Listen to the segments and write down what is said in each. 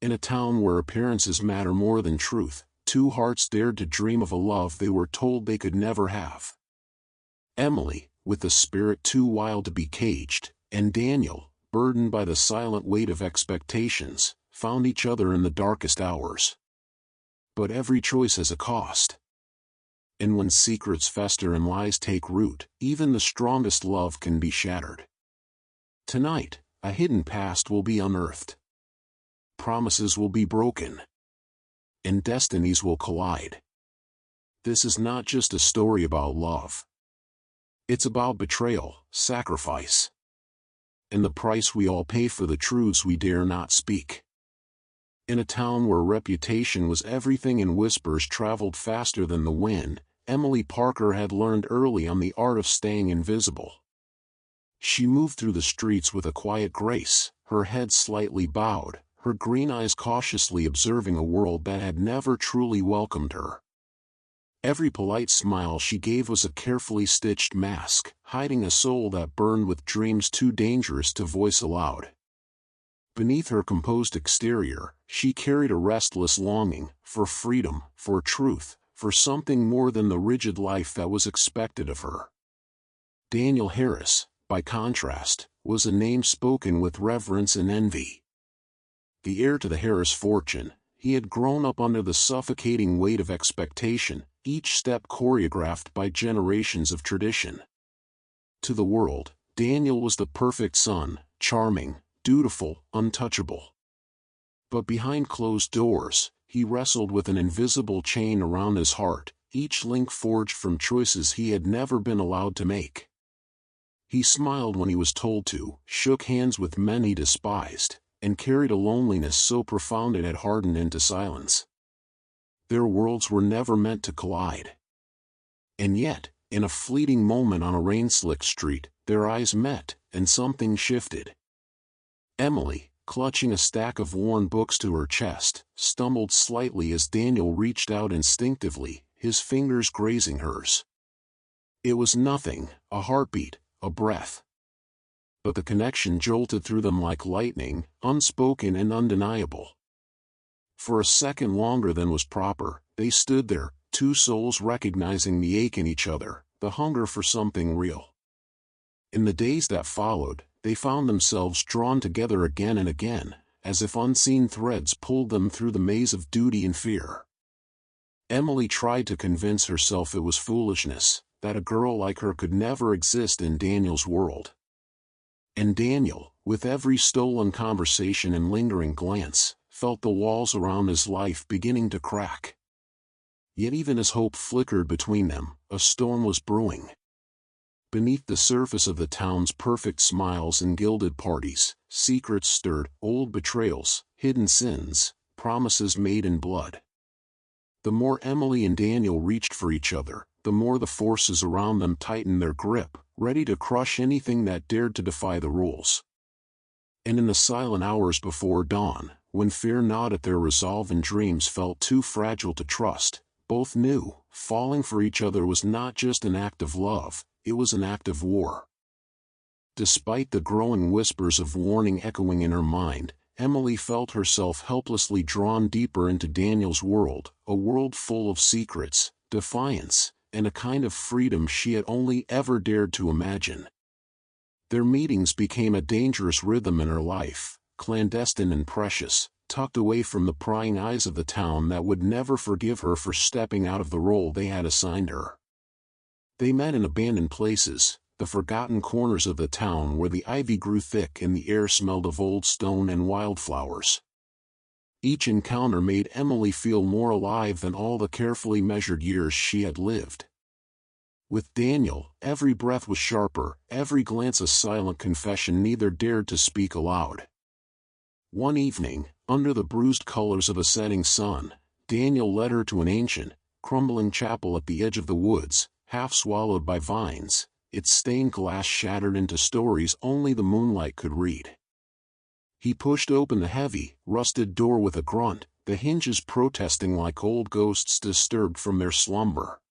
In a town where appearances matter more than truth, two hearts dared to dream of a love they were told they could never have. Emily, with a spirit too wild to be caged, and Daniel, burdened by the silent weight of expectations, found each other in the darkest hours. But every choice has a cost. And when secrets fester and lies take root, even the strongest love can be shattered. Tonight, a hidden past will be unearthed. Promises will be broken. And destinies will collide. This is not just a story about love. It's about betrayal, sacrifice, and the price we all pay for the truths we dare not speak. In a town where reputation was everything and whispers traveled faster than the wind, Emily Parker had learned early on the art of staying invisible. She moved through the streets with a quiet grace, her head slightly bowed, her green eyes cautiously observing a world that had never truly welcomed her. Every polite smile she gave was a carefully stitched mask, hiding a soul that burned with dreams too dangerous to voice aloud. Beneath her composed exterior, she carried a restless longing, for freedom, for truth, for something more than the rigid life that was expected of her. Daniel Harris, by contrast, was a name spoken with reverence and envy. The heir to the Harris fortune, he had grown up under the suffocating weight of expectation, each step choreographed by generations of tradition. To the world, Daniel was the perfect son, charming, dutiful, untouchable. But behind closed doors, he wrestled with an invisible chain around his heart, each link forged from choices he had never been allowed to make. He smiled when he was told to, shook hands with men he despised, and carried a loneliness so profound it had hardened into silence. Their worlds were never meant to collide. And yet, in a fleeting moment on a rain-slicked street, their eyes met, and something shifted. Emily, clutching a stack of worn books to her chest, stumbled slightly as Daniel reached out instinctively, his fingers grazing hers. It was nothing, a heartbeat, a breath. But the connection jolted through them like lightning, unspoken and undeniable. For a second longer than was proper, they stood there, two souls recognizing the ache in each other, the hunger for something real. In the days that followed, they found themselves drawn together again and again, as if unseen threads pulled them through the maze of duty and fear. Emily tried to convince herself it was foolishness, that a girl like her could never exist in Daniel's world. And Daniel, with every stolen conversation and lingering glance, felt the walls around his life beginning to crack. Yet even as hope flickered between them, a storm was brewing. Beneath the surface of the town's perfect smiles and gilded parties, secrets stirred, old betrayals, hidden sins, promises made in blood. The more Emily and Daniel reached for each other, the more the forces around them tightened their grip, ready to crush anything that dared to defy the rules. And in the silent hours before dawn, when fear gnawed at their resolve and dreams felt too fragile to trust, both knew, falling for each other was not just an act of love, it was an act of war. Despite the growing whispers of warning echoing in her mind, Emily felt herself helplessly drawn deeper into Daniel's world, a world full of secrets, defiance, and a kind of freedom she had only ever dared to imagine. Their meetings became a dangerous rhythm in her life, clandestine and precious, tucked away from the prying eyes of the town that would never forgive her for stepping out of the role they had assigned her. They met in abandoned places, the forgotten corners of the town where the ivy grew thick and the air smelled of old stone and wildflowers. Each encounter made Emily feel more alive than all the carefully measured years she had lived. With Daniel, every breath was sharper, every glance a silent confession neither dared to speak aloud. One evening, under the bruised colors of a setting sun, Daniel led her to an ancient, crumbling chapel at the edge of the woods, half swallowed by vines, its stained glass shattered into stories only the moonlight could read. He pushed open the heavy, rusted door with a grunt, the hinges protesting like old ghosts disturbed from their slumber.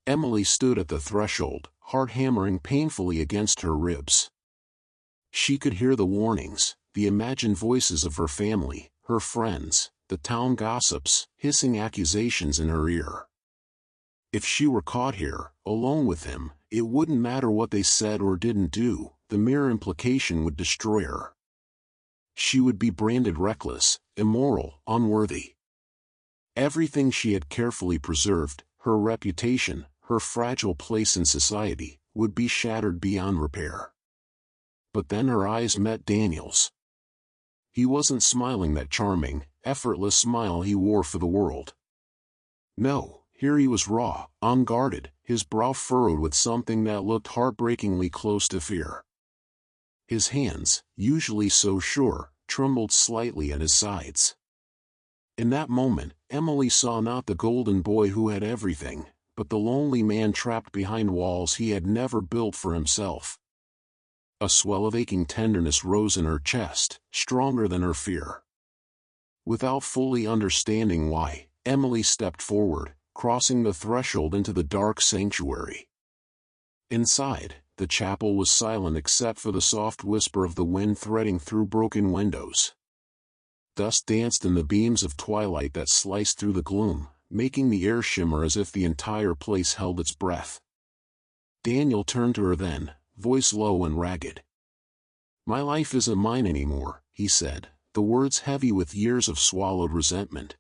Emily stood at the threshold, heart hammering painfully against her ribs. She could hear the warnings, the imagined voices of her family, her friends, the town gossips, hissing accusations in her ear. If she were caught here, alone with him, it wouldn't matter what they said or didn't do, the mere implication would destroy her. She would be branded reckless, immoral, unworthy. Everything she had carefully preserved, her reputation, her fragile place in society, would be shattered beyond repair. But then her eyes met Daniel's. He wasn't smiling that charming, effortless smile he wore for the world. No. Here he was raw, unguarded, his brow furrowed with something that looked heartbreakingly close to fear. His hands, usually so sure, trembled slightly at his sides. In that moment, Emily saw not the golden boy who had everything, but the lonely man trapped behind walls he had never built for himself. A swell of aching tenderness rose in her chest, stronger than her fear. Without fully understanding why, Emily stepped forward, crossing the threshold into the dark sanctuary. Inside, the chapel was silent except for the soft whisper of the wind threading through broken windows. Dust danced in the beams of twilight that sliced through the gloom, making the air shimmer as if the entire place held its breath. Daniel turned to her then, voice low and ragged. "My life isn't mine anymore," he said, the words heavy with years of swallowed resentment.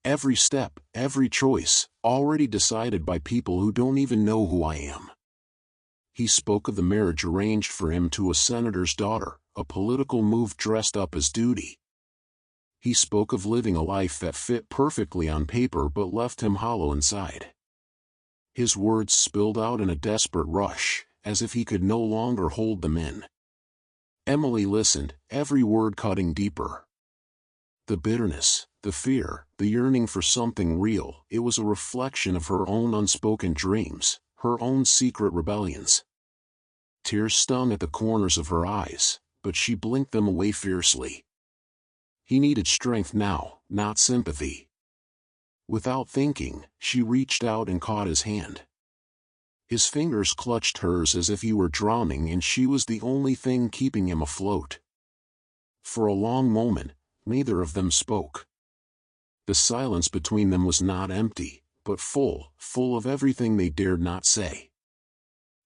"Every step, every choice, already decided by people who don't even know who I am." He spoke of the marriage arranged for him to a senator's daughter, a political move dressed up as duty. He spoke of living a life that fit perfectly on paper but left him hollow inside. His words spilled out in a desperate rush, as if he could no longer hold them in. Emily listened, every word cutting deeper. The bitterness, the fear, the yearning for something real, it was a reflection of her own unspoken dreams, her own secret rebellions. Tears stung at the corners of her eyes, but she blinked them away fiercely. He needed strength now, not sympathy. Without thinking, she reached out and caught his hand. His fingers clutched hers as if he were drowning and she was the only thing keeping him afloat. For a long moment, neither of them spoke. The silence between them was not empty, but full of everything they dared not say.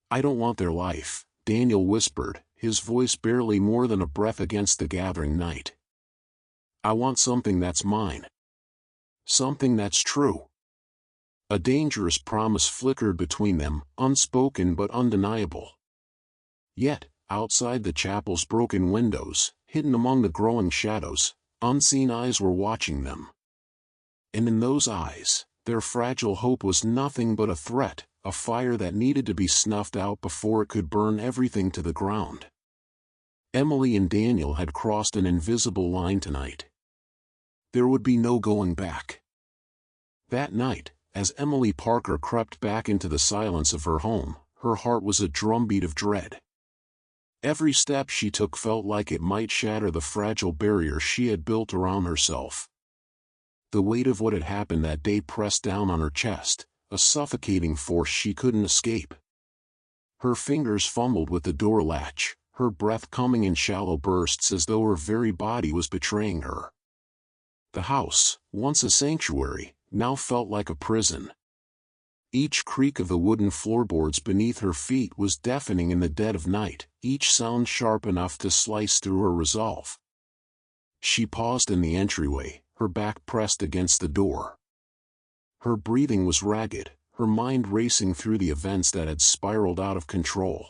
"I don't want their life," Daniel whispered, his voice barely more than a breath against the gathering night. "I want something that's mine. Something that's true." A dangerous promise flickered between them, unspoken but undeniable. Yet, outside the chapel's broken windows, hidden among the growing shadows, unseen eyes were watching them. And in those eyes, their fragile hope was nothing but a threat, a fire that needed to be snuffed out before it could burn everything to the ground. Emily and Daniel had crossed an invisible line tonight. There would be no going back. That night, as Emily Parker crept back into the silence of her home, her heart was a drumbeat of dread. Every step she took felt like it might shatter the fragile barrier she had built around herself. The weight of what had happened that day pressed down on her chest, a suffocating force she couldn't escape. Her fingers fumbled with the door latch, her breath coming in shallow bursts as though her very body was betraying her. The house, once a sanctuary, now felt like a prison. Each creak of the wooden floorboards beneath her feet was deafening in the dead of night, each sound sharp enough to slice through her resolve. She paused in the entryway, her back pressed against the door. Her breathing was ragged, her mind racing through the events that had spiraled out of control.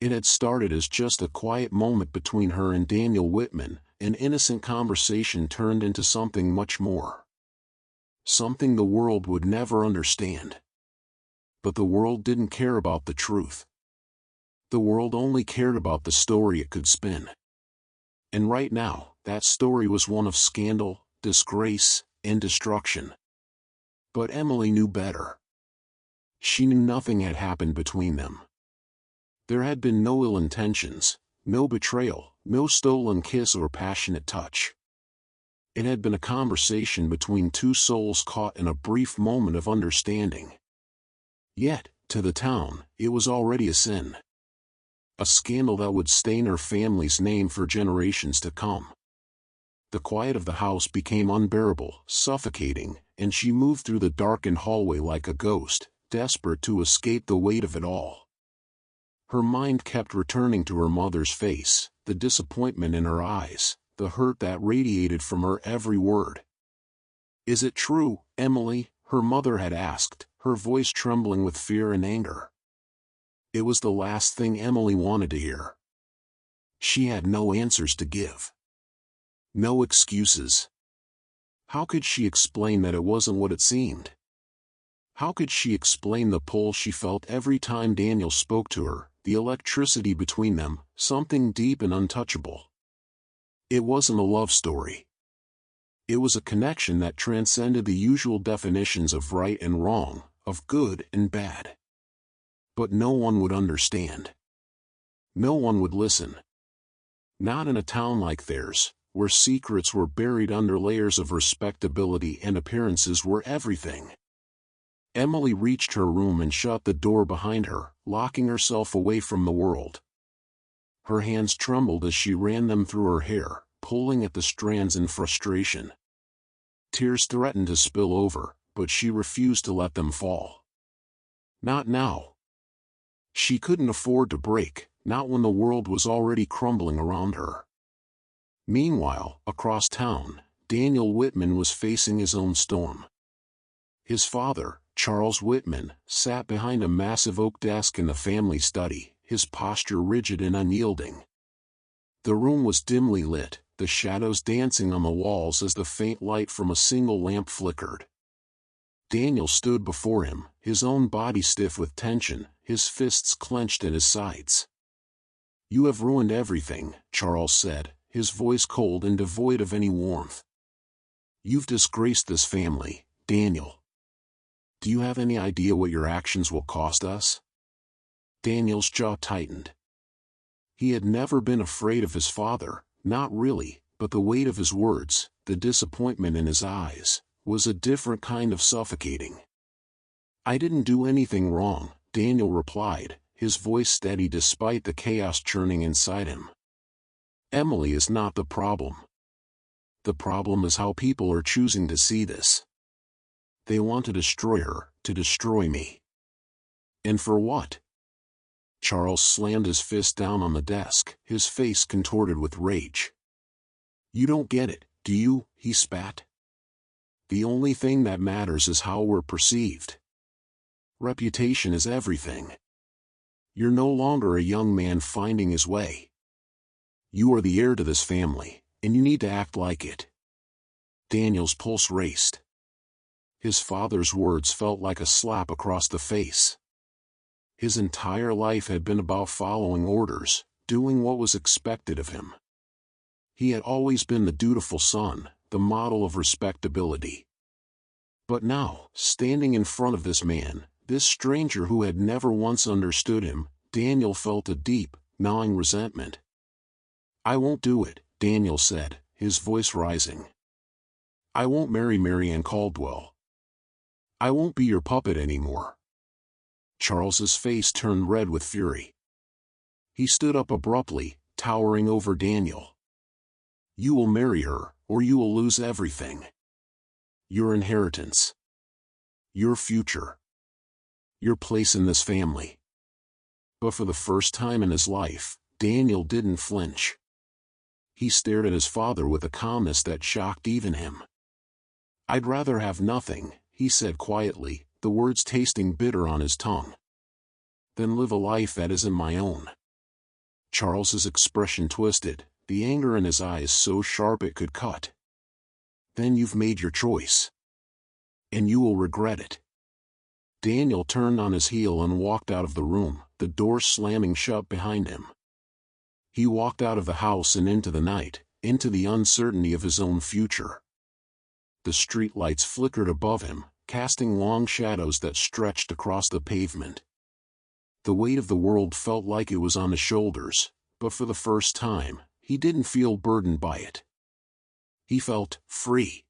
It had started as just a quiet moment between her and Daniel Whitman, an innocent conversation turned into something much more. Something the world would never understand. But the world didn't care about the truth. The world only cared about the story it could spin. And right now, that story was one of scandal, disgrace, and destruction. But Emily knew better. She knew nothing had happened between them. There had been no ill intentions, no betrayal, no stolen kiss or passionate touch. It had been a conversation between two souls caught in a brief moment of understanding. Yet, to the town, it was already a sin. A scandal that would stain her family's name for generations to come. The quiet of the house became unbearable, suffocating, and she moved through the darkened hallway like a ghost, desperate to escape the weight of it all. Her mind kept returning to her mother's face, the disappointment in her eyes, the hurt that radiated from her every word. "Is it true, Emily?" her mother had asked, her voice trembling with fear and anger. It was the last thing Emily wanted to hear. She had no answers to give. No excuses. How could she explain that it wasn't what it seemed? How could she explain the pull she felt every time Daniel spoke to her, the electricity between them, something deep and untouchable? It wasn't a love story. It was a connection that transcended the usual definitions of right and wrong, of good and bad. But no one would understand. No one would listen. Not in a town like theirs, where secrets were buried under layers of respectability and appearances were everything. Emily reached her room and shut the door behind her, locking herself away from the world. Her hands trembled as she ran them through her hair, pulling at the strands in frustration. Tears threatened to spill over, but she refused to let them fall. Not now. She couldn't afford to break, not when the world was already crumbling around her. Meanwhile, across town, Daniel Whitman was facing his own storm. His father, Charles Whitman, sat behind a massive oak desk in the family study, his posture rigid and unyielding. The room was dimly lit, the shadows dancing on the walls as the faint light from a single lamp flickered. Daniel stood before him, his own body stiff with tension, his fists clenched at his sides. "You have ruined everything," Charles said, his voice cold and devoid of any warmth. "You've disgraced this family, Daniel. Do you have any idea what your actions will cost us?" Daniel's jaw tightened. He had never been afraid of his father, not really, but the weight of his words, the disappointment in his eyes, was a different kind of suffocating. "I didn't do anything wrong," Daniel replied, his voice steady despite the chaos churning inside him. "Emily is not the problem. The problem is how people are choosing to see this. They want to destroy her, to destroy me. And for what?" Charles slammed his fist down on the desk, his face contorted with rage. "You don't get it, do you?" he spat. "The only thing that matters is how we're perceived. Reputation is everything. You're no longer a young man finding his way. You are the heir to this family, and you need to act like it." Daniel's pulse raced. His father's words felt like a slap across the face. His entire life had been about following orders, doing what was expected of him. He had always been the dutiful son, the model of respectability. But now, standing in front of this man, this stranger who had never once understood him, Daniel felt a deep, gnawing resentment. "I won't do it," Daniel said, his voice rising. "I won't marry Marianne Caldwell. I won't be your puppet anymore." Charles's face turned red with fury. He stood up abruptly, towering over Daniel. "You will marry her, or you will lose everything. Your inheritance. Your future. Your place in this family." But for the first time in his life, Daniel didn't flinch. He stared at his father with a calmness that shocked even him. "I'd rather have nothing," he said quietly, the words tasting bitter on his tongue, "than live a life that isn't my own." Charles's expression twisted, the anger in his eyes so sharp it could cut. "Then you've made your choice. And you will regret it." Daniel turned on his heel and walked out of the room, the door slamming shut behind him. He walked out of the house and into the night, into the uncertainty of his own future. The street lights flickered above him, casting long shadows that stretched across the pavement. The weight of the world felt like it was on his shoulders, but for the first time, he didn't feel burdened by it. He felt free.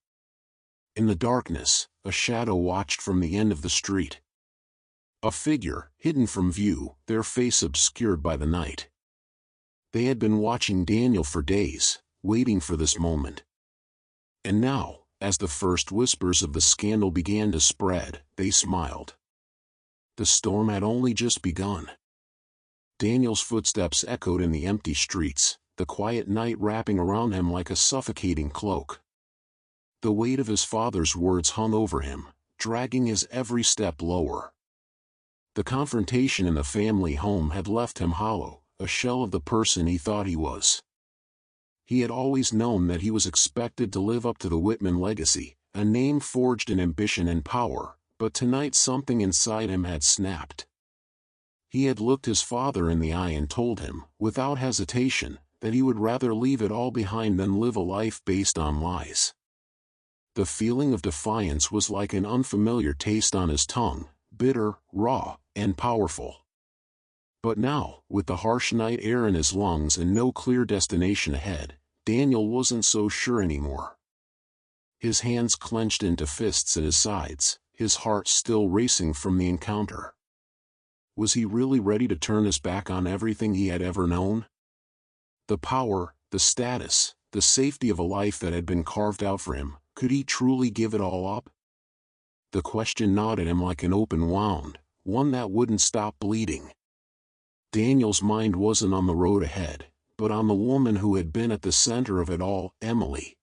In the darkness, a shadow watched from the end of the street. A figure, hidden from view, their face obscured by the night. They had been watching Daniel for days, waiting for this moment. And now, as the first whispers of the scandal began to spread, they smiled. The storm had only just begun. Daniel's footsteps echoed in the empty streets, the quiet night wrapping around him like a suffocating cloak. The weight of his father's words hung over him, dragging his every step lower. The confrontation in the family home had left him hollow, a shell of the person he thought he was. He had always known that he was expected to live up to the Whitman legacy, a name forged in ambition and power, but tonight something inside him had snapped. He had looked his father in the eye and told him, without hesitation, that he would rather leave it all behind than live a life based on lies. The feeling of defiance was like an unfamiliar taste on his tongue, bitter, raw, and powerful. But now, with the harsh night air in his lungs and no clear destination ahead, Daniel wasn't so sure anymore. His hands clenched into fists at his sides, his heart still racing from the encounter. Was he really ready to turn his back on everything he had ever known? The power, the status, the safety of a life that had been carved out for him, could he truly give it all up? The question gnawed at him like an open wound, one that wouldn't stop bleeding. Daniel's mind wasn't on the road ahead, but on the woman who had been at the center of it all, Emily.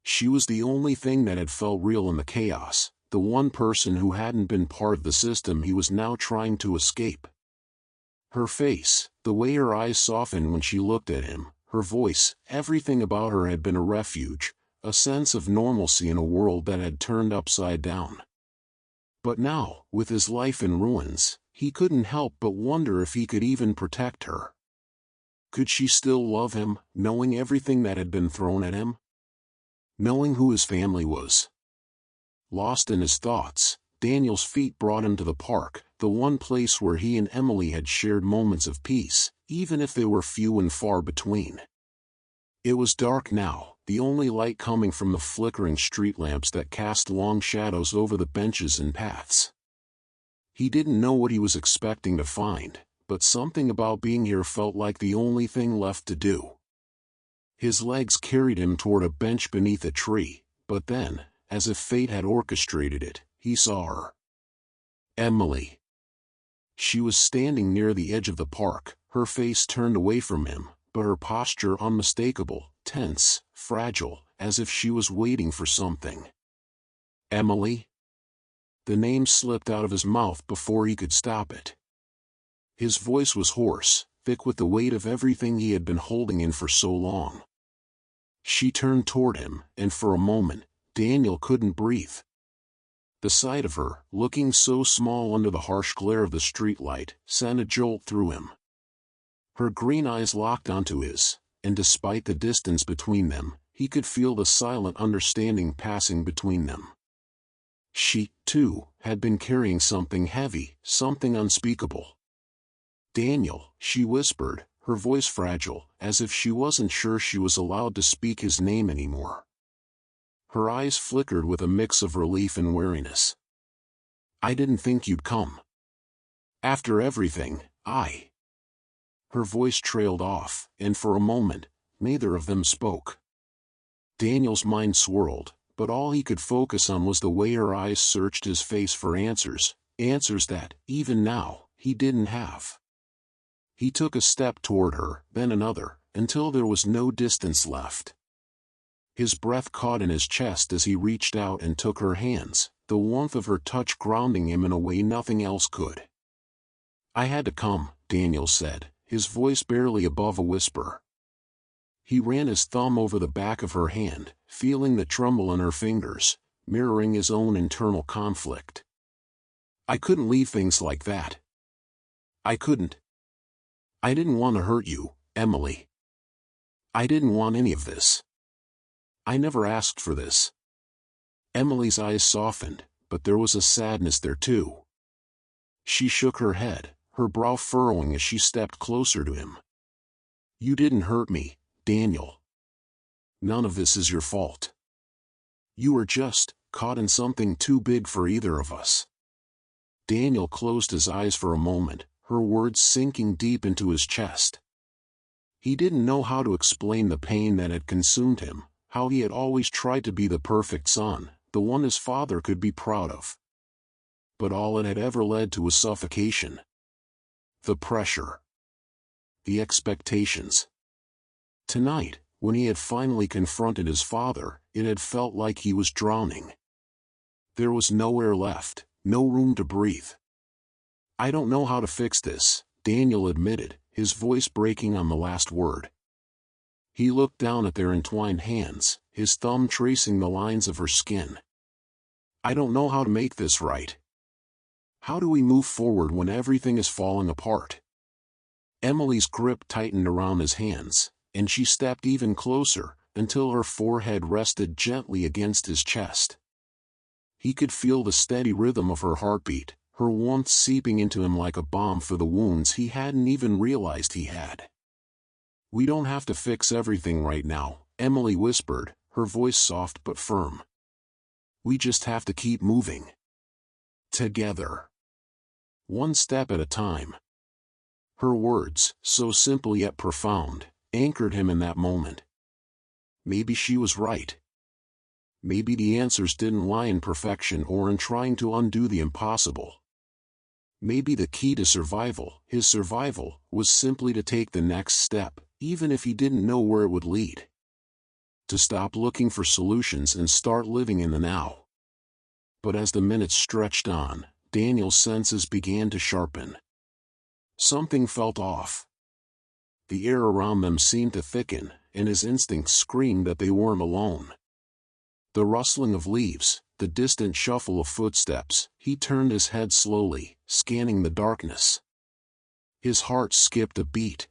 She was the only thing that had felt real in the chaos, the one person who hadn't been part of the system he was now trying to escape. Her face, the way her eyes softened when she looked at him, her voice, everything about her had been a refuge, a sense of normalcy in a world that had turned upside down. But now, with his life in ruins, he couldn't help but wonder if he could even protect her. Could she still love him, knowing everything that had been thrown at him? Knowing who his family was? Lost in his thoughts, Daniel's feet brought him to the park, the one place where he and Emily had shared moments of peace, even if they were few and far between. It was dark now, the only light coming from the flickering street lamps that cast long shadows over the benches and paths. He didn't know what he was expecting to find, but something about being here felt like the only thing left to do. His legs carried him toward a bench beneath a tree, but then, as if fate had orchestrated it, he saw her. Emily. She was standing near the edge of the park, her face turned away from him, but her posture unmistakable, tense, fragile, as if she was waiting for something. Emily? The name slipped out of his mouth before he could stop it. His voice was hoarse, thick with the weight of everything he had been holding in for so long. She turned toward him, and for a moment, Daniel couldn't breathe. The sight of her, looking so small under the harsh glare of the streetlight, sent a jolt through him. Her green eyes locked onto his, and despite the distance between them, he could feel the silent understanding passing between them. She, too, had been carrying something heavy, something unspeakable. Daniel, she whispered, her voice fragile, as if she wasn't sure she was allowed to speak his name anymore. Her eyes flickered with a mix of relief and weariness. I didn't think you'd come. After everything, Her voice trailed off, and for a moment, neither of them spoke. Daniel's mind swirled, but all he could focus on was the way her eyes searched his face for answers, answers that, even now, he didn't have. He took a step toward her, then another, until there was no distance left. His breath caught in his chest as he reached out and took her hands, the warmth of her touch grounding him in a way nothing else could. I had to come, Daniel said, his voice barely above a whisper. He ran his thumb over the back of her hand, feeling the tremble in her fingers, mirroring his own internal conflict. I couldn't leave things like that. I couldn't. I didn't want to hurt you, Emily. I didn't want any of this. I never asked for this. Emily's eyes softened, but there was a sadness there too. She shook her head, her brow furrowing as she stepped closer to him. You didn't hurt me, Daniel. None of this is your fault. You were just caught in something too big for either of us. Daniel closed his eyes for a moment, her words sinking deep into his chest. He didn't know how to explain the pain that had consumed him, how he had always tried to be the perfect son, the one his father could be proud of. But all it had ever led to was suffocation. The pressure. The expectations. Tonight, when he had finally confronted his father, it had felt like he was drowning. There was no air left, no room to breathe. "I don't know how to fix this," Daniel admitted, his voice breaking on the last word. He looked down at their entwined hands, his thumb tracing the lines of her skin. "I don't know how to make this right. How do we move forward when everything is falling apart?" Emily's grip tightened around his hands, and she stepped even closer, until her forehead rested gently against his chest. He could feel the steady rhythm of her heartbeat, her warmth seeping into him like a balm for the wounds he hadn't even realized he had. "We don't have to fix everything right now," Emily whispered, her voice soft but firm. "We just have to keep moving. Together. One step at a time." Her words, so simple yet profound, anchored him in that moment. Maybe she was right. Maybe the answers didn't lie in perfection or in trying to undo the impossible. Maybe the key to survival, his survival, was simply to take the next step, even if he didn't know where it would lead. To stop looking for solutions and start living in the now. But as the minutes stretched on, Daniel's senses began to sharpen. Something felt off. The air around them seemed to thicken, and his instincts screamed that they weren't alone. The rustling of leaves, the distant shuffle of footsteps. He turned his head slowly, scanning the darkness. His heart skipped a beat.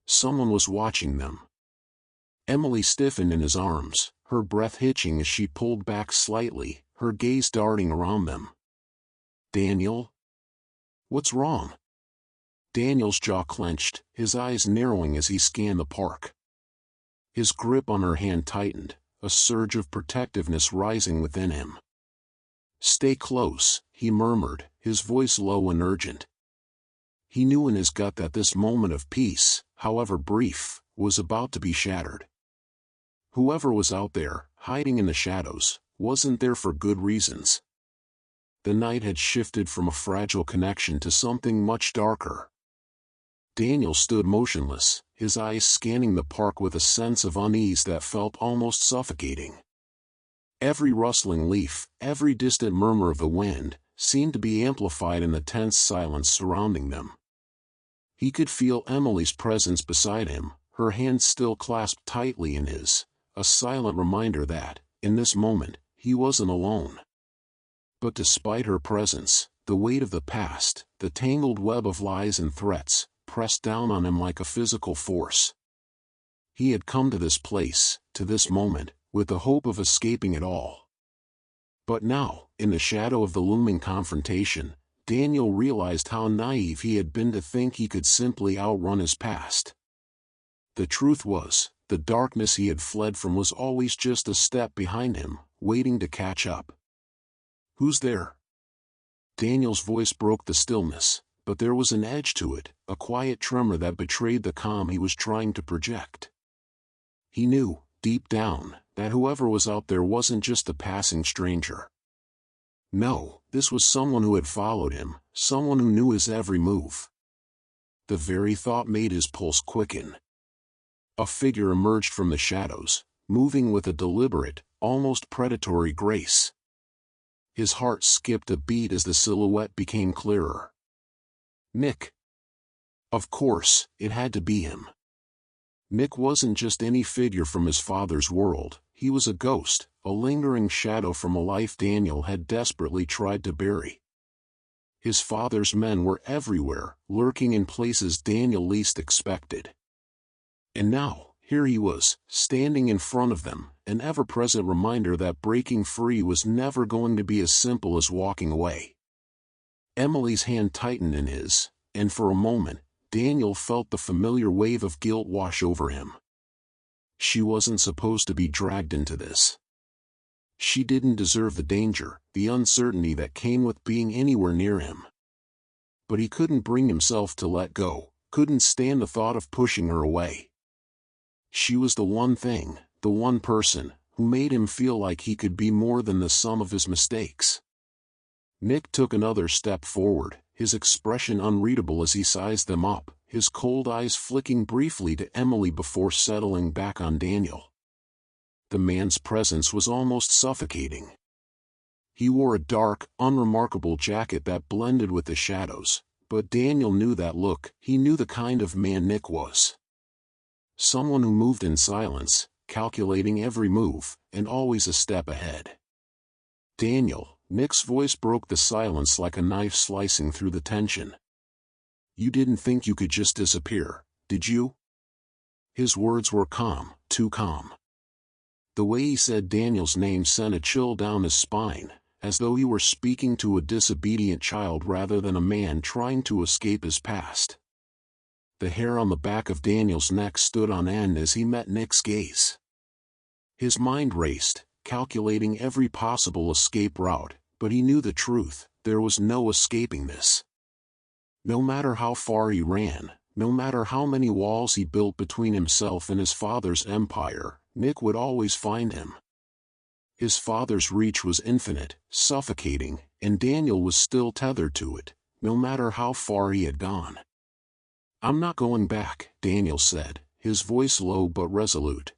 Someone was watching them. Emily stiffened in his arms, her breath hitching as she pulled back slightly, her gaze darting around them. "Daniel? What's wrong?" Daniel's jaw clenched, his eyes narrowing as he scanned the park. His grip on her hand tightened, a surge of protectiveness rising within him. "Stay close," he murmured, his voice low and urgent. He knew in his gut that this moment of peace, however brief, was about to be shattered. Whoever was out there, hiding in the shadows, wasn't there for good reasons. The night had shifted from a fragile connection to something much darker. Daniel stood motionless, his eyes scanning the park with a sense of unease that felt almost suffocating. Every rustling leaf, every distant murmur of the wind, seemed to be amplified in the tense silence surrounding them. He could feel Emily's presence beside him, her hands still clasped tightly in his, a silent reminder that, in this moment, he wasn't alone. But despite her presence, the weight of the past, the tangled web of lies and threats, pressed down on him like a physical force. He had come to this place, to this moment, with the hope of escaping it all. But now, in the shadow of the looming confrontation, Daniel realized how naive he had been to think he could simply outrun his past. The truth was, the darkness he had fled from was always just a step behind him, waiting to catch up. "Who's there?" Daniel's voice broke the stillness, but there was an edge to it, a quiet tremor that betrayed the calm he was trying to project. He knew, deep down, that whoever was out there wasn't just a passing stranger. No, this was someone who had followed him, someone who knew his every move. The very thought made his pulse quicken. A figure emerged from the shadows, moving with a deliberate, almost predatory grace. His heart skipped a beat as the silhouette became clearer. Nick. Of course, it had to be him. Nick wasn't just any figure from his father's world, he was a ghost, a lingering shadow from a life Daniel had desperately tried to bury. His father's men were everywhere, lurking in places Daniel least expected. And now, here he was, standing in front of them, an ever-present reminder that breaking free was never going to be as simple as walking away. Emily's hand tightened in his, and for a moment, Daniel felt the familiar wave of guilt wash over him. She wasn't supposed to be dragged into this. She didn't deserve the danger, the uncertainty that came with being anywhere near him. But he couldn't bring himself to let go, couldn't stand the thought of pushing her away. She was the one thing, the one person who made him feel like he could be more than the sum of his mistakes. Nick took another step forward, his expression unreadable as he sized them up, his cold eyes flicking briefly to Emily before settling back on Daniel. The man's presence was almost suffocating. He wore a dark, unremarkable jacket that blended with the shadows, but Daniel knew that look. He knew the kind of man Nick was. Someone who moved in silence, calculating every move, and always a step ahead. Daniel, Nick's voice broke the silence like a knife slicing through the tension. You didn't think you could just disappear, did you? His words were calm, too calm. The way he said Daniel's name sent a chill down his spine, as though he were speaking to a disobedient child rather than a man trying to escape his past. The hair on the back of Daniel's neck stood on end as he met Nick's gaze. His mind raced, calculating every possible escape route, but he knew the truth: there was no escaping this. No matter how far he ran, no matter how many walls he built between himself and his father's empire, Nick would always find him. His father's reach was infinite, suffocating, and Daniel was still tethered to it, no matter how far he had gone. I'm not going back, Daniel said, his voice low but resolute.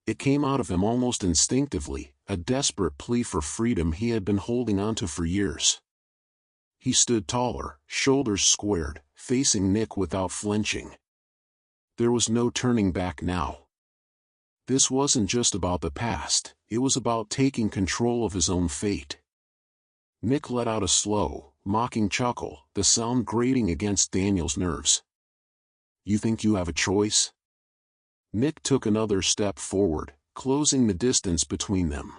It came out of him almost instinctively, a desperate plea for freedom he had been holding onto for years. He stood taller, shoulders squared, facing Nick without flinching. There was no turning back now. This wasn't just about the past, it was about taking control of his own fate. Nick let out a slow, mocking chuckle, the sound grating against Daniel's nerves. You think you have a choice? Nick took another step forward, closing the distance between them.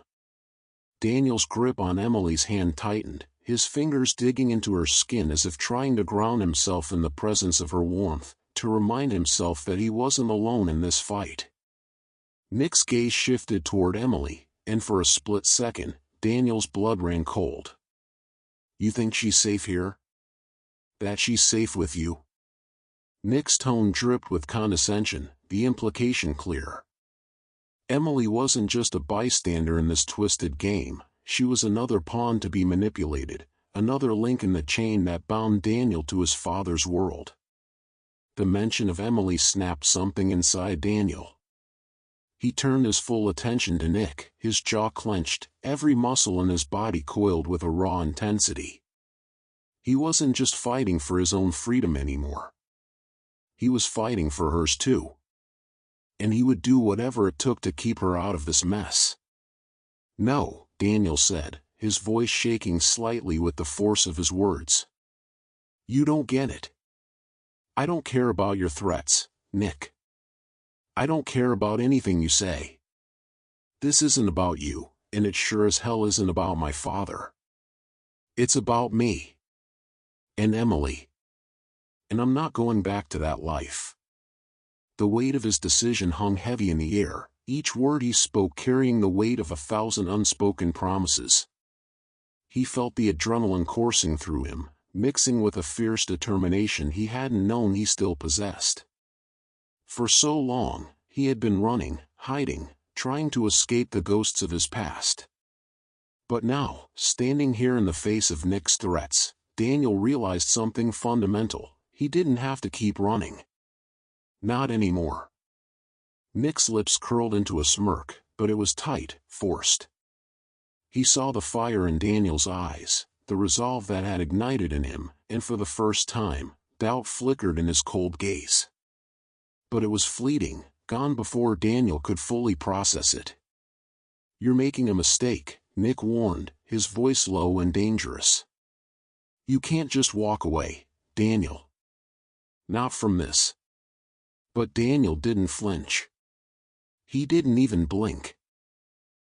Daniel's grip on Emily's hand tightened, his fingers digging into her skin as if trying to ground himself in the presence of her warmth, to remind himself that he wasn't alone in this fight. Nick's gaze shifted toward Emily, and for a split second, Daniel's blood ran cold. You think she's safe here? That she's safe with you? Nick's tone dripped with condescension, the implication clear. Emily wasn't just a bystander in this twisted game, she was another pawn to be manipulated, another link in the chain that bound Daniel to his father's world. The mention of Emily snapped something inside Daniel. He turned his full attention to Nick, his jaw clenched, every muscle in his body coiled with a raw intensity. He wasn't just fighting for his own freedom anymore. He was fighting for hers too. And he would do whatever it took to keep her out of this mess. No, Daniel said, his voice shaking slightly with the force of his words. You don't get it. I don't care about your threats, Nick. I don't care about anything you say. This isn't about you, and it sure as hell isn't about my father. It's about me. And Emily. And I'm not going back to that life. The weight of his decision hung heavy in the air, each word he spoke carrying the weight of 1,000 unspoken promises. He felt the adrenaline coursing through him, mixing with a fierce determination he hadn't known he still possessed. For so long, he had been running, hiding, trying to escape the ghosts of his past. But now, standing here in the face of Nick's threats, Daniel realized something fundamental: he didn't have to keep running. Not anymore. Nick's lips curled into a smirk, but it was tight, forced. He saw the fire in Daniel's eyes, the resolve that had ignited in him, and for the first time, doubt flickered in his cold gaze. But it was fleeting, gone before Daniel could fully process it. You're making a mistake, Nick warned, his voice low and dangerous. You can't just walk away, Daniel. Not from this. But Daniel didn't flinch. He didn't even blink.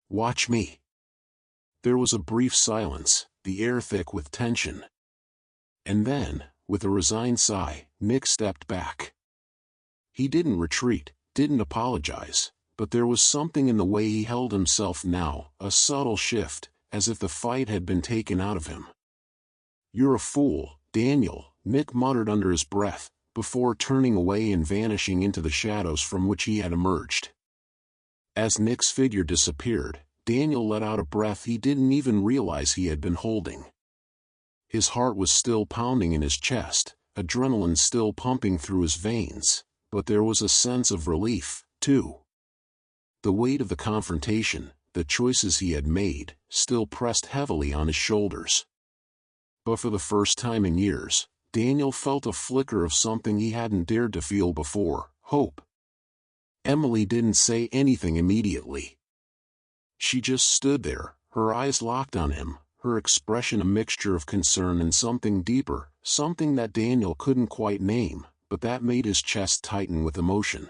Watch me. There was a brief silence, the air thick with tension. And then, with a resigned sigh, Nick stepped back. He didn't retreat, didn't apologize, but there was something in the way he held himself now, a subtle shift, as if the fight had been taken out of him. You're a fool, Daniel, Nick muttered under his breath, before turning away and vanishing into the shadows from which he had emerged. As Nick's figure disappeared, Daniel let out a breath he didn't even realize he had been holding. His heart was still pounding in his chest, adrenaline still pumping through his veins, but there was a sense of relief, too. The weight of the confrontation, the choices he had made, still pressed heavily on his shoulders. But for the first time in years, Daniel felt a flicker of something he hadn't dared to feel before: hope. Emily didn't say anything immediately. She just stood there, her eyes locked on him, her expression a mixture of concern and something deeper, something that Daniel couldn't quite name, but that made his chest tighten with emotion.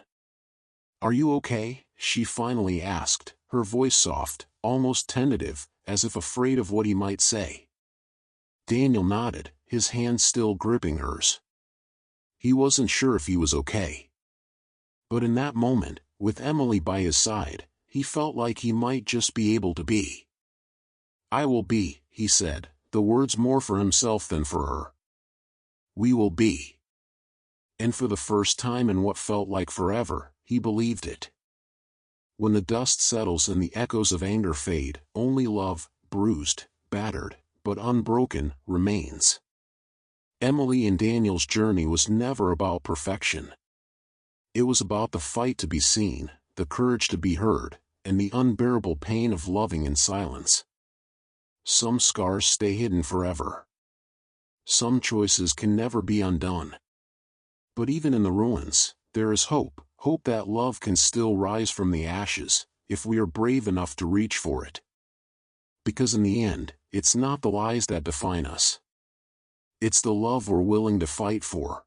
"Are you okay?" she finally asked, her voice soft, almost tentative, as if afraid of what he might say. Daniel nodded, his hand still gripping hers. He wasn't sure if he was okay. But in that moment, with Emily by his side, he felt like he might just be able to be. "I will be," he said, the words more for himself than for her. "We will be." And for the first time in what felt like forever, he believed it. When the dust settles and the echoes of anger fade, only love, bruised, battered, but unbroken, remains. Emily and Daniel's journey was never about perfection. It was about the fight to be seen, the courage to be heard, and the unbearable pain of loving in silence. Some scars stay hidden forever. Some choices can never be undone. But even in the ruins, there is hope, hope that love can still rise from the ashes, if we are brave enough to reach for it. Because in the end, it's not the lies that define us. It's the love we're willing to fight for.